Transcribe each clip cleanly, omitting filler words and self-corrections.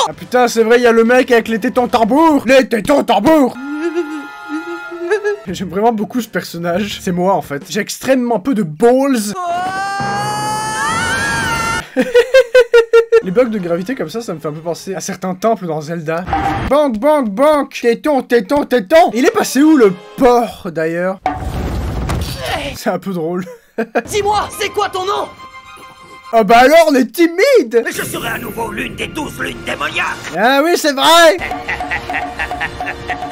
Ah putain, c'est vrai, il y a le mec avec les tétons tambours. Les tétons tambours. J'aime vraiment beaucoup ce personnage. C'est moi en fait. J'ai extrêmement peu de balls. Les blocs de gravité comme ça me fait un peu penser à certains temples dans Zelda. Bank, bank, bank. Téton, téton, téton. Il est passé où le porc d'ailleurs? C'est un peu drôle. Dis-moi, c'est quoi ton nom? Ah bah alors, on est timide. Mais je serai à nouveau l'une des 12 lunes démoniaques. Ah oui, c'est vrai.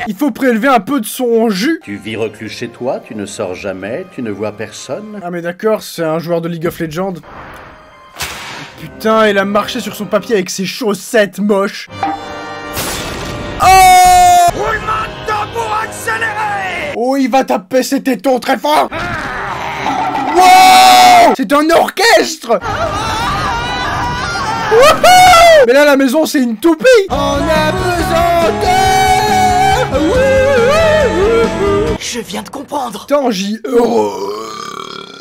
Il faut prélever un peu de son jus. Tu vis reclus chez toi, tu ne sors jamais, tu ne vois personne. Ah mais d'accord, c'est un joueur de League of Legends. Putain, il a marché sur son papier avec ses chaussettes moches. Oh! Roulement de tambour accéléré. Oh, il va taper ses tétons très fort. Wow! C'est un orchestre. Wouhou! Mais là, la maison, c'est une toupie. On a besoin de... Je viens de comprendre. Tangi heureux.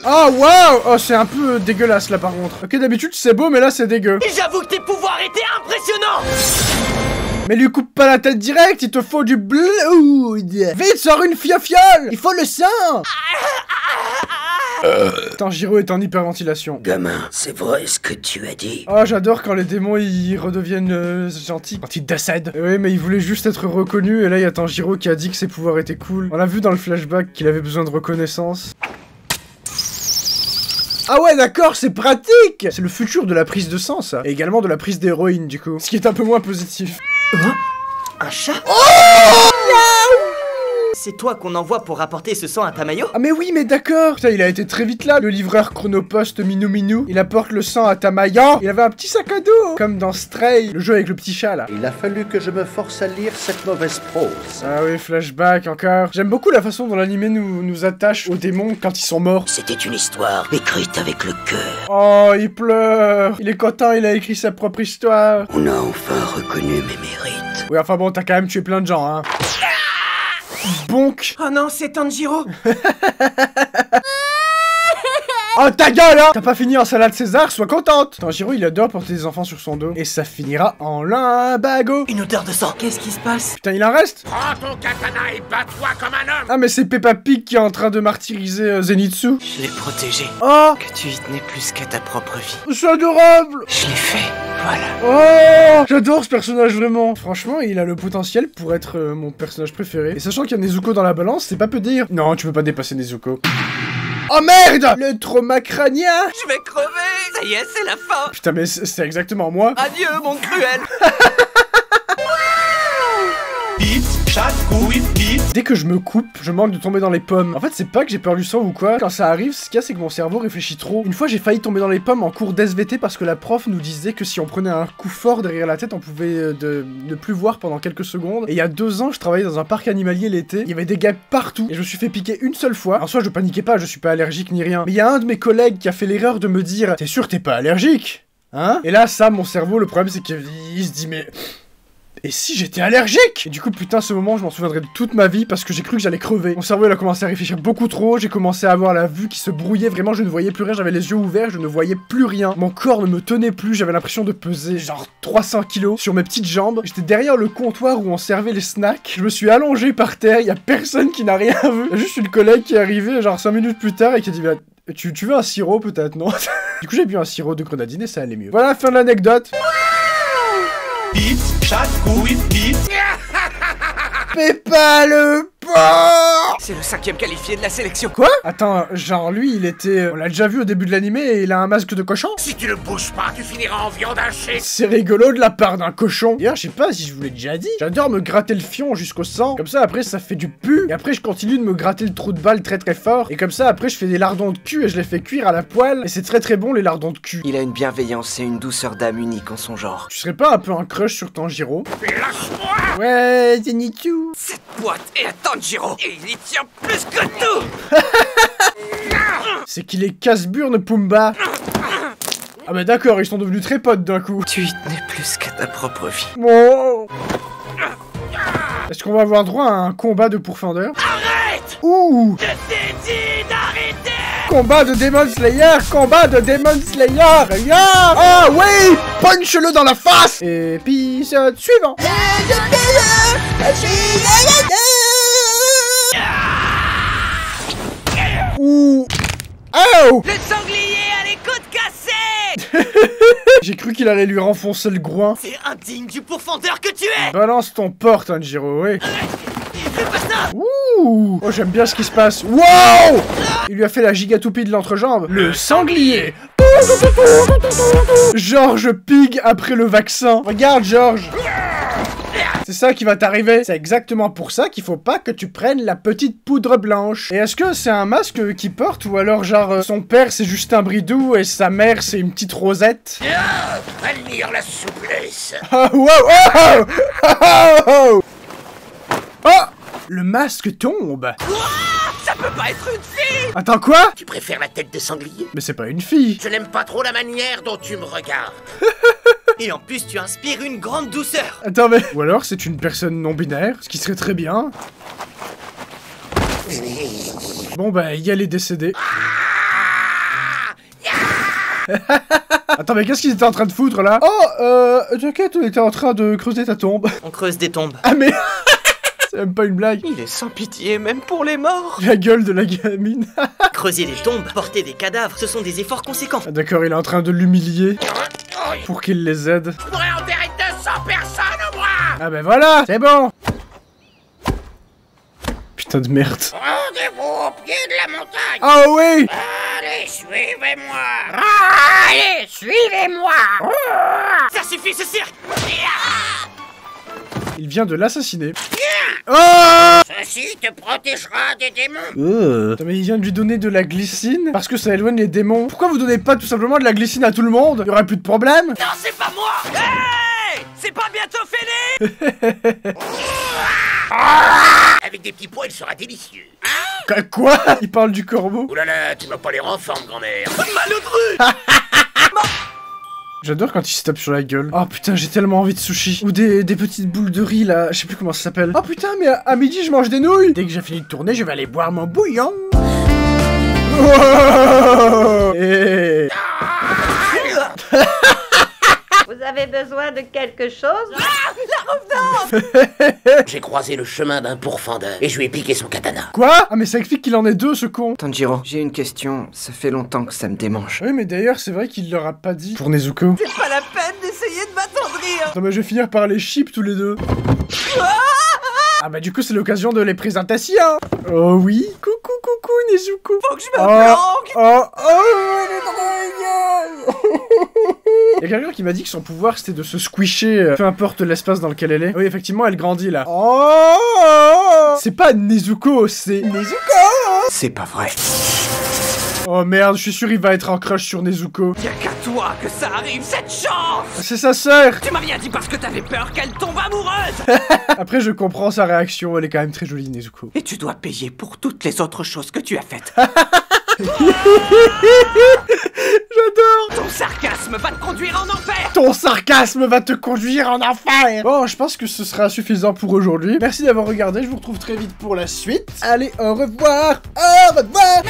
Oh waouh! Oh, c'est un peu dégueulasse là par contre. Ok, d'habitude c'est beau, mais là c'est dégueu. J'avoue que tes pouvoirs étaient impressionnants. Mais lui coupe pas la tête direct, il te faut du blood. Vite, sors une fiole. Il faut le sang. Tanjiro est en hyperventilation. Gamin, c'est vrai ce que tu as dit. Oh, j'adore quand les démons ils redeviennent gentils, quand ils décèdent. Oui, mais il voulait juste être reconnu, et là il y a Tanjiro qui a dit que ses pouvoirs étaient cool. On l'a vu dans le flashback qu'il avait besoin de reconnaissance. Ah ouais, d'accord, c'est pratique. C'est le futur de la prise de sang, ça. Et également de la prise d'héroïne, du coup. Ce qui est un peu moins positif. Un chat? Oh! C'est toi qu'on envoie pour rapporter ce sang à Tamayo? Ah mais oui, mais d'accord. Putain, il a été très vite là, le livreur chronopost Minou Minou. Il apporte le sang à Tamayo. Il avait un petit sac à dos, comme dans Stray, le jeu avec le petit chat, là. Il a fallu que je me force à lire cette mauvaise prose. Ah oui, flashback encore. J'aime beaucoup la façon dont l'animé nous attache aux démons quand ils sont morts. C'était une histoire écrite avec le cœur. Oh, il pleure. Il est content, il a écrit sa propre histoire. On a enfin reconnu mes mérites. Oui, enfin bon, t'as quand même tué plein de gens, hein. Bonk. Oh non, c'est Tanjiro. Oh ta gueule, hein. T'as pas fini en salade César, sois contente. Tanjiro, il adore porter des enfants sur son dos. Et ça finira en limbago. Une odeur de sang. Qu'est-ce qui se passe? Putain, il en reste. Prends ton katana et bats-toi comme un homme. Ah mais c'est Peppa Pig qui est en train de martyriser Zenitsu. Je l'ai protégé. Oh, Que tu y tenais plus qu'à ta propre vie. c'est adorable. Je l'ai fait. Voilà. Oh, j'adore ce personnage vraiment. Franchement, il a le potentiel pour être mon personnage préféré. Et sachant qu'il y a Nezuko dans la balance, c'est pas peu dire. Non, tu peux pas dépasser Nezuko. Oh merde! Le trauma crânien! Je vais crever. Ça y est, c'est la fin. Putain, mais c'est exactement moi. Adieu, mon cruel. Dès que je me coupe, je manque de tomber dans les pommes. En fait, c'est pas que j'ai peur du sang ou quoi. Quand ça arrive, ce qu'il y a, c'est que mon cerveau réfléchit trop. Une fois, j'ai failli tomber dans les pommes en cours d'SVT parce que la prof nous disait que si on prenait un coup fort derrière la tête, on pouvait ne plus voir pendant quelques secondes. Et il y a 2 ans, je travaillais dans un parc animalier l'été. Il y avait des guêpes partout. Et je me suis fait piquer une seule fois. En soi, je paniquais pas, je suis pas allergique ni rien. Mais il y a un de mes collègues qui a fait l'erreur de me dire: t'es sûr t'es pas allergique? Hein? Et là, ça, mon cerveau, le problème, c'est qu'il se dit: mais... et si j'étais allergique? Et du coup, putain, ce moment, je m'en souviendrai de toute ma vie parce que j'ai cru que j'allais crever. Mon cerveau, il a commencé à réfléchir beaucoup trop. J'ai commencé à avoir la vue qui se brouillait. Vraiment, je ne voyais plus rien. J'avais les yeux ouverts. Je ne voyais plus rien. Mon corps ne me tenait plus. J'avais l'impression de peser genre 300 kilos sur mes petites jambes. J'étais derrière le comptoir où on servait les snacks. Je me suis allongé par terre. Il y a personne qui n'a rien vu. Il y a juste une collègue qui est arrivée genre 5 minutes plus tard et qui a dit: bah, tu veux un sirop peut-être, non? Du coup, j'ai bu un sirop de grenadine et ça allait mieux. Voilà, fin de l'anecdote. Peppa le porc! C'est le 5e qualifié de la sélection. Quoi? Attends, genre lui, il était... on l'a déjà vu au début de l'animé et il a un masque de cochon? Si tu ne bouges pas, tu finiras en viande hachée. C'est rigolo de la part d'un cochon. D'ailleurs, je sais pas si je vous l'ai déjà dit, j'adore me gratter le fion jusqu'au sang. Comme ça, après, ça fait du pu. Et après, je continue de me gratter le trou de balle très très fort. Et comme ça, après, je fais des lardons de cul et je les fais cuire à la poêle. Et c'est très très bon, les lardons de cul. Il a une bienveillance et une douceur d'âme unique en son genre. Tu serais pas un peu un crush sur Tanjiro? Lâche-moi. Ouais, Zenitsu. Cette boîte est à Tanjiro et il y tient plus que tout. C'est qu'il est casse-burne, Pumba. Ah bah d'accord, ils sont devenus très potes d'un coup. Tu y tenais plus qu'à ta propre vie. Oh. Est-ce qu'on va avoir droit à un combat de pourfendeur? Arrête! Ouh. Je t'ai dit d'arrêter! Combat de Demon Slayer! Combat de Demon Slayer! Regarde! Ah oui! Punch-le dans la face! Épisode suivant! Ouh! Oh! Le sanglier a les côtes cassées! J'ai cru qu'il allait lui renfoncer le groin. C'est indigne du pourfendeur que tu es! Balance ton porc, Tanjiro, oui. Fais pas ça! Ouh! Oh, j'aime bien ce qui se passe. Wow! Il lui a fait la gigatoupie de l'entrejambe. Le sanglier! George Pig après le vaccin. Regarde, George! C'est ça qui va t'arriver. C'est exactement pour ça qu'il faut pas que tu prennes la petite poudre blanche. Et est-ce que c'est un masque qu'il porte ou alors genre son père c'est juste un bridou et sa mère c'est une petite rosette? Admire la souplesse. Oh, wow, oh, oh, oh, oh, le masque tombe. Ça peut pas être une fille! Attends, quoi? Tu préfères la tête de sanglier? Mais c'est pas une fille. Je n'aime pas trop la manière dont tu me regardes. Et en plus, tu inspires une grande douceur! Attends, mais... Ou alors c'est une personne non binaire, ce qui serait très bien. Bon bah, elle est décédée. Attends, mais qu'est-ce qu'ils étaient en train de foutre là? Oh, t'inquiète, on était en train de creuser ta tombe. On creuse des tombes. Ah mais... C'est même pas une blague. Il est sans pitié, même pour les morts! La gueule de la gamine. Creuser des tombes, porter des cadavres, ce sont des efforts conséquents. Ah, d'accord, il est en train de l'humilier pour qu'il les aide. Je voudrais enterrer 200 personnes au moins. Ah ben voilà, c'est bon. Putain de merde. Rendez-vous au pied de la montagne. Oh oui. Allez, suivez-moi. Allez, suivez-moi. Ça suffit, ce cirque! Il vient de l'assassiner. Oh! Ceci te protégera des démons. Attends, mais il vient de lui donner de la glycine parce que ça éloigne les démons. Pourquoi vous donnez pas tout simplement de la glycine à tout le monde? Il y aurait plus de problème. Non, c'est pas moi! Hey! C'est pas bientôt fini! Avec des petits pois, il sera délicieux. Quoi? Il parle du corbeau? Ouh là là, tu m'as pas l'air en forme, grand-mère. Malheureux! J'adore quand il se tape sur la gueule. Oh putain, j'ai tellement envie de sushi. Ou des petites boules de riz là, je sais plus comment ça s'appelle. Oh putain, mais à midi je mange des nouilles. Dès que j'ai fini de tourner, je vais aller boire mon bouillon. Oh hey. Vous avez besoin de quelque chose? J'ai croisé le chemin d'un pourfendeur et je lui ai piqué son katana. Quoi? Ah mais ça explique qu'il en est deux, ce con. Tanjiro, j'ai une question, ça fait longtemps que ça me démange. Oui, mais d'ailleurs, c'est vrai qu'il leur a pas dit. Pour Nezuko. C'est pas la peine d'essayer de m'attendrir! Non mais je vais finir par les chips tous les deux. Ah bah du coup c'est l'occasion de les présentations. Oh oui, coucou Nezuko. Faut que je me planque! Y'a quelqu'un qui m'a dit que son pouvoir c'était de se squisher, peu importe l'espace dans lequel elle est. Oui effectivement elle grandit là. Oh, c'est pas Nezuko, c'est Nezuko. C'est pas vrai. Oh merde, je suis sûr il va être en crush sur Nezuko. Y'a qu'à toi que ça arrive, cette chance! C'est sa sœur. Tu m'as rien dit parce que t'avais peur qu'elle tombe amoureuse! Après je comprends sa réaction, elle est quand même très jolie Nezuko. Et tu dois payer pour toutes les autres choses que tu as faites. J'adore. Ton sarcasme va te conduire en enfer! Ton sarcasme va te conduire en enfer. Bon, je pense que ce sera suffisant pour aujourd'hui. Merci d'avoir regardé, je vous retrouve très vite pour la suite. Allez, au revoir. Au revoir.